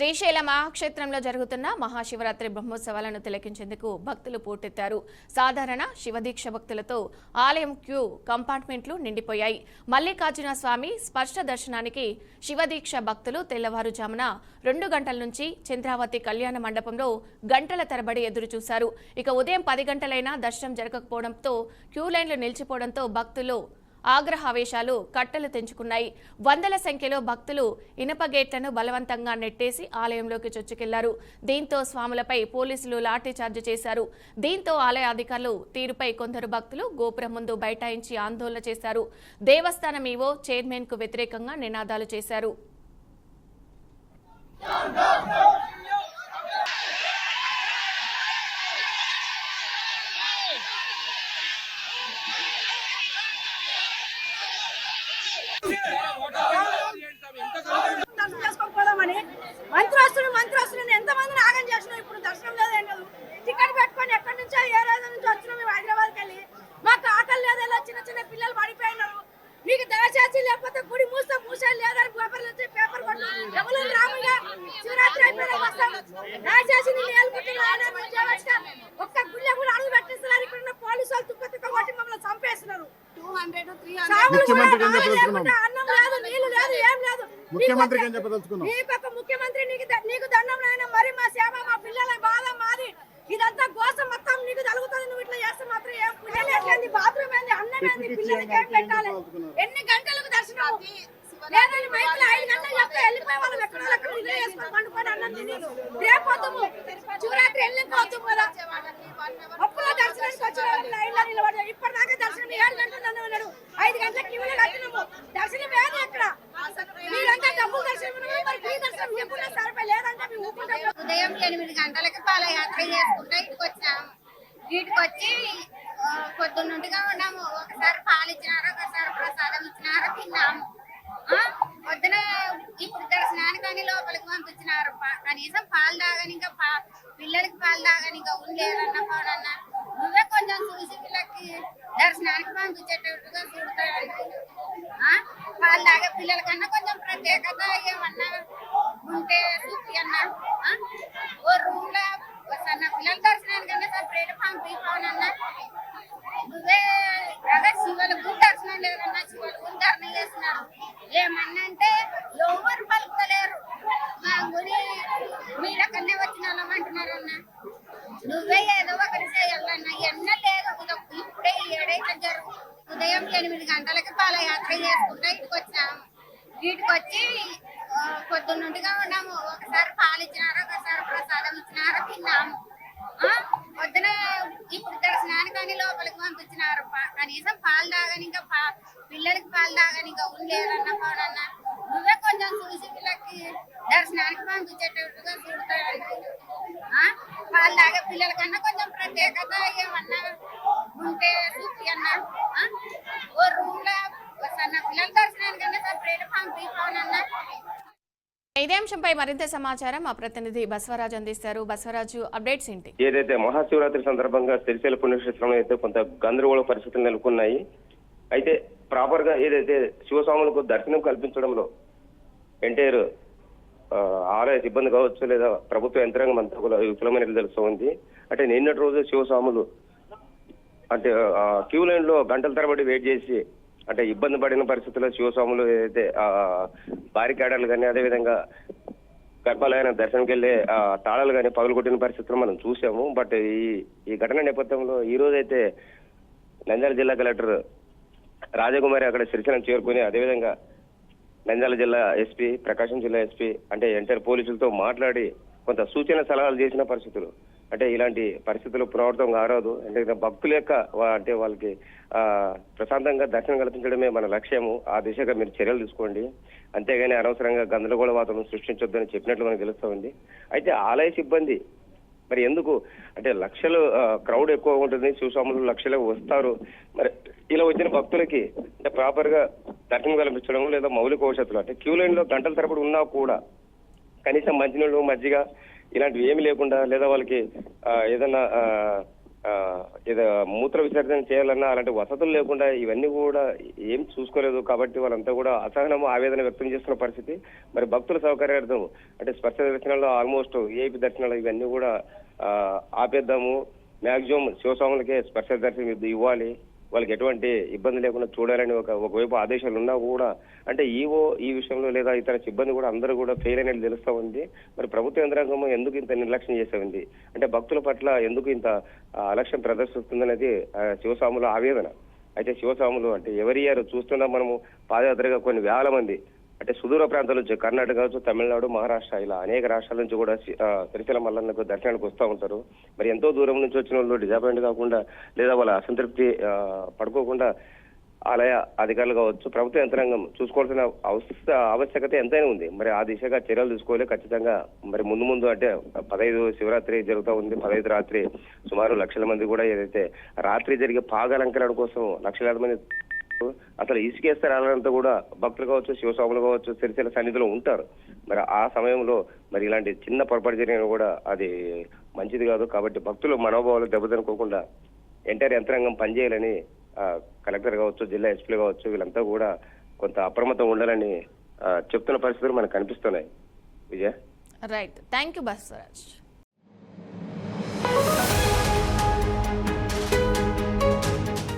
శ్రీశైల మహాక్షేత్రంలో జరుగుతున్న మహాశివరాత్రి బ్రహ్మోత్సవాలను తిలకించేందుకు భక్తులు పోటెత్తారు. సాధారణ శివదీక్ష భక్తులతో ఆలయం క్యూ కంపార్ట్మెంట్లు నిండిపోయాయి. మల్లికార్జున స్వామి స్పర్శ దర్శనానికి శివదీక్ష భక్తులు తెల్లవారుజామున 2 గంటల నుంచి చంద్రావతి కళ్యాణ మండపంలో గంటల తరబడి ఎదురు చూశారు. ఇక ఉదయం 10 గంటలైనా దర్శనం జరగకపోవడంతో క్యూ లైన్లు నిలిచిపోవడంతో భక్తులు ఆగ్రహావేశాలు కట్టలు తెంచుకున్నాయి. వందల సంఖ్యలో భక్తులు ఇనప గేట్లను బలవంతంగా నెట్టేసి ఆలయంలోకి చొచ్చుకెళ్లారు. దీంతో స్వాములపై పోలీసులు లాఠీచార్జ్ చేశారు. దీంతో ఆలయ అధికారులు తీరుపై కొందరు భక్తులు గోపురం ముందు బైఠాయించి ఆందోళన చేశారు. దేవస్థానం ఈవో చైర్మన్ కు వ్యతిరేకంగా నినాదాలు చేశారు. మంత్రి ఎంతమందిని ఆగం చేసినా ఇప్పుడు దర్శనం లేదేం లేదు. టికెట్ పెట్టుకొని ఎక్కడి నుంచో ఏ రోజు నుంచి వచ్చినాం మేము హైదరాబాద్కి వెళ్ళి. మాకు ఆకలి లేదు, ఇలా చిన్న చిన్న పిల్లలు పడిపోయినారు. మీకు దయచేసి లేకపోతే గుడి మూసేది లేదని పేపర్లు వచ్చి పేపర్ కొట్టు ఎవరు రాముగా శివరాత్రి అయిపోయినా వస్తాం. దయచేసి నేను ఏలుకుంటున్నా ఒక్క గుళ్ళ కూడా అడుగు పెట్టిస్తున్నారు. ఇక్కడ ఉన్న పోలీసు వాళ్ళు తుక్క కొట్టి మమ్మల్ని చంపేస్తున్నారు. అన్నం లేదు, నీళ్లు లేదు, ఏం లేదు. ముఖ్యమంత్రి నీకు దండం నాయన. మరి మా సేవ మా పిల్లల బాధ మాది ఇదంతా కోసం మొత్తం నీకు తలుగుతుంది. నువ్వు ఇట్లా చేస్తే మాత్రం ఏం పుణ్యం బాత్రూమ్ ఏంది, అన్నం ఏంది, పిల్లలకి ఏం పెట్టాలి, ఎన్ని గంటలకు దర్శనం లేదని మైకులు 5 గంటలు చెప్తే వెళ్ళిపోయి వాళ్ళు ఎక్కడ ఇదే వేసుకొని పండుకొని అన్నం తిని రేపొద్దుము శివరాత్రి వెళ్ళిపోద్దు కదా. అప్పుడు దర్శనానికి వచ్చిన లైన్లో నిలబడి ఇప్పటిదాకా దర్శనం 7 గంటలు ఉన్నాడు. 5 గంటలకు క్యూలో కట్టినాము. దర్శనం లేదు ఎక్కడ. మీరంతా డబ్బులు దర్శనం దర్శనం ఎప్పుడు సరిపోయి లేదంటే మేము ఉదయం 8 గంటలకి పాదయాత్ర చేసుకుంటా ఇంటికి వచ్చాము. ఇంటికి వచ్చి పొద్దున్నుంటిగా ఉన్నాము. ఒకసారి పాలు ఇచ్చినారు, ఒకసారి ప్రసాదం ఇచ్చినారు, తిన్నాము. పొద్దున ఇప్పుడు దర్శనానికి లోపలికి పంపించినారు. కనీసం పాలు తాగని ఇంకా పిల్లలకి పాలు తాగని ఇంకా ఉండేదన్న పోనన్న నువ్వే కొంచెం చూసి వీళ్ళకి దర్శనానికి పంపించేటట్టుగా చూడతాడు. పాలు తాగే పిల్లలకన్నా కొంచెం ప్రత్యేకత ఏమన్నా ఉంటే చూపి అన్నా. ఓ రూమ్ లో సన్న పిల్లల దర్శనానికన్నా సపరేట్ పంపిపోనన్నా. నువ్వే శివులకు దర్శనం లేదన్నా, శివులకు ధర్మ చేస్తున్నారు. ఏమన్నా అంటే ఎవరు పలుకుతలేరు. మా గుడి మీడ కన్నా వచ్చిన వాళ్ళమంటున్నారన్నా. నువ్వే ఏదో ఒకటి చేయాలన్నా. ఎన్న లేదు ఇప్పుడే 7 జరుగు. ఉదయం 8 గంటలకి పాదయాత్ర చేసుకుంటా ఇంటికి వచ్చాము. ఇంటికి వచ్చి పొద్దున్నుంటిగా ఉన్నాము. ఒకసారి పాలు ఇచ్చినారు, ఒకసారి ప్రసాదం ఇచ్చినారు, తిన్నాము. పొద్దున ఇప్పుడు దర్శనానికి లోపలికి పంపించినారు. కనీసం పాలు తాగని ఇంకా పిల్లలకి పాలు తాగని ఇంకా ఉండేదన్న పోనన్న నువ్వే కొంచెం చూసి వీళ్ళకి దర్శనానికి పంపించేటట్టుగా చూడతాడు. పాలు తాగే పిల్లలకన్నా కొంచెం ప్రత్యేకత ఏమన్నా ఉంటే చూపి అన్నా. ఓ రూమ్ లో సన్న పిల్లల దర్శనానికన్నా సపరేట్ పంపిపోనన్నా. ఇదే అంశంపై మరింత సమాచారం మా ప్రతినిధి బసవరాజు అందిస్తారు. బసవరాజు, అప్డేట్స్ ఏంటి? ఏదైతే మహాశివరాత్రి సందర్భంగా శ్రీశైల పుణ్యక్షేత్రంలో అయితే కొంత గందరగోళ పరిస్థితులు నెలకొన్నాయి. అయితే ప్రాపర్ గా ఏదైతే శివస్వాములకు దర్శనం కల్పించడంలో ఎంటైర్ ఆలయ సిబ్బంది కావచ్చు లేదా ప్రభుత్వ యంత్రాంగం అంతా కూడా విఫలమైన తెలుస్తుంది. అంటే నిన్నటి రోజు శివస్వాములు అంటే క్యూ లైన్ లో గంటల తరబడి వెయిట్ చేసి అంటే ఇబ్బంది పడిన పరిస్థితుల్లో శివస్వాములు ఏదైతే బారికేడర్లు కానీ అదేవిధంగా గర్భాలయాన్ని దర్శనంకి వెళ్ళే తాళాలు కానీ పగలగొట్టిన పరిస్థితులు మనం చూసాము. బట్ ఈ ఘటన నేపథ్యంలో ఈ రోజు అయితే నంద్యాల జిల్లా కలెక్టర్ రాజకుమారి అక్కడ శ్రీశైలం చేరుకుని అదేవిధంగా నంద్యాల జిల్లా ఎస్పీ, ప్రకాశం జిల్లా ఎస్పీ అంటే ఎంటర్ పోలీసులతో మాట్లాడి కొంత సూచన సలహాలు చేసిన పరిస్థితులు. అంటే ఇలాంటి పరిస్థితులు పునరావృతం కారాదు. అంటే భక్తుల యొక్క అంటే వాళ్ళకి ప్రశాంతంగా దర్శనం కల్పించడమే మన లక్ష్యము. ఆ దిశగా మీరు చర్యలు తీసుకోండి. అంతేగాని అనవసరంగా గందరగోళ వాతావరణం సృష్టించొద్దని చెప్పినట్లు మనకు తెలుస్తూ ఉంది. అయితే ఆలయ సిబ్బంది మరి ఎందుకు అంటే లక్షలు క్రౌడ్ ఎక్కువ ఉంటుంది, శివస్వాములు లక్షలు వస్తారు. మరి ఇలా వచ్చిన భక్తులకి అంటే ప్రాపర్ గా దర్శనం కల్పించడం లేదా మౌలిక వసతులు అంటే క్యూ లైన్ లో గంటల తరబడి ఉన్నా కూడా కనీసం మంచినీళ్ళు, మజ్జిగ ఇలాంటివి ఏమి లేకుండా లేదా వాళ్ళకి ఏదన్నా ఏదో మూత్ర విసర్జన చేయాలన్నా అలాంటి వసతులు లేకుండా ఇవన్నీ కూడా ఏం చూసుకోలేదు కాబట్టి వాళ్ళంతా కూడా అసహనము ఆవేదన వ్యక్తం చేస్తున్న పరిస్థితి. మరి భక్తుల సౌకర్యార్థం అంటే స్పర్శ దర్శనాల్లో ఆల్మోస్ట్ ఏపీ దర్శనాలు ఇవన్నీ కూడా ఆపేద్దాము, మాక్సిమం శివస్వాములకే స్పర్శ దర్శనం ఇవ్వాలి, వాళ్ళకి ఎటువంటి ఇబ్బంది లేకుండా చూడాలని ఒకవైపు ఆదేశాలు ఉన్నా కూడా అంటే ఈవో ఈ విషయంలో లేదా ఇతర సిబ్బంది కూడా అందరూ కూడా ఫెయిల్ అయినట్టు తెలుస్తా ఉంది. మరి ప్రభుత్వ యంత్రాంగం ఎందుకు ఇంత నిర్లక్ష్యం చేసే ఉంది అంటే భక్తుల పట్ల ఎందుకు ఇంత అలక్ష్యం ప్రదర్శిస్తుందనేది శివస్వాముల ఆవేదన. అయితే శివస్వాములు అంటే ఎవరి ఇయర్ చూస్తున్నాం మనము పాదయాత్రగా కొన్ని వేల మంది అంటే సుదూర ప్రాంతాల నుంచి కర్ణాటక కావచ్చు, తమిళనాడు, మహారాష్ట్ర ఇలా అనేక రాష్ట్రాల నుంచి కూడా శ్రీశైలం మల్లన్నకు దర్శనానికి వస్తూ ఉంటారు. మరి ఎంతో దూరం నుంచి వచ్చిన వాళ్ళు డిజాపాయింట్ కాకుండా లేదా వాళ్ళ అసంతృప్తి పడుకోకుండా ఆలయ అధికారులు కావచ్చు, ప్రభుత్వ యంత్రాంగం చూసుకోవాల్సిన ఆవశ్యకత ఎంతైనా ఉంది. మరి ఆ దిశగా చర్యలు తీసుకోవాలి ఖచ్చితంగా. మరి ముందు అంటే 15 శివరాత్రి జరుగుతూ ఉంది. 15 రాత్రి సుమారు లక్షల మంది కూడా ఏదైతే రాత్రి జరిగే పాగాలంకరణ కోసం లక్షలాది మంది అసలు ఇసుకేస్తే రాలంతా కూడా భక్తులు కావచ్చు, శివస్వాములు కావచ్చు శ్రీశైల సన్నిధిలో ఉంటారు. మరి ఆ సమయంలో మరి ఇలాంటి చిన్న పొరపాటు జరిగినా కూడా అది మంచిది కాదు. కాబట్టి భక్తులు మనోభావాలు దెబ్బతినుకోకుండా ఎంటైర్ యంత్రాంగం పనిచేయాలని కలెక్టర్ కావచ్చు, జిల్లా ఎస్పీలు కావచ్చు వీళ్ళంతా కూడా కొంత అప్రమత్తం ఉండాలని చెప్తున్న పరిస్థితులు మనకు కనిపిస్తున్నాయి. Vijay, right, thank you Basavaraj.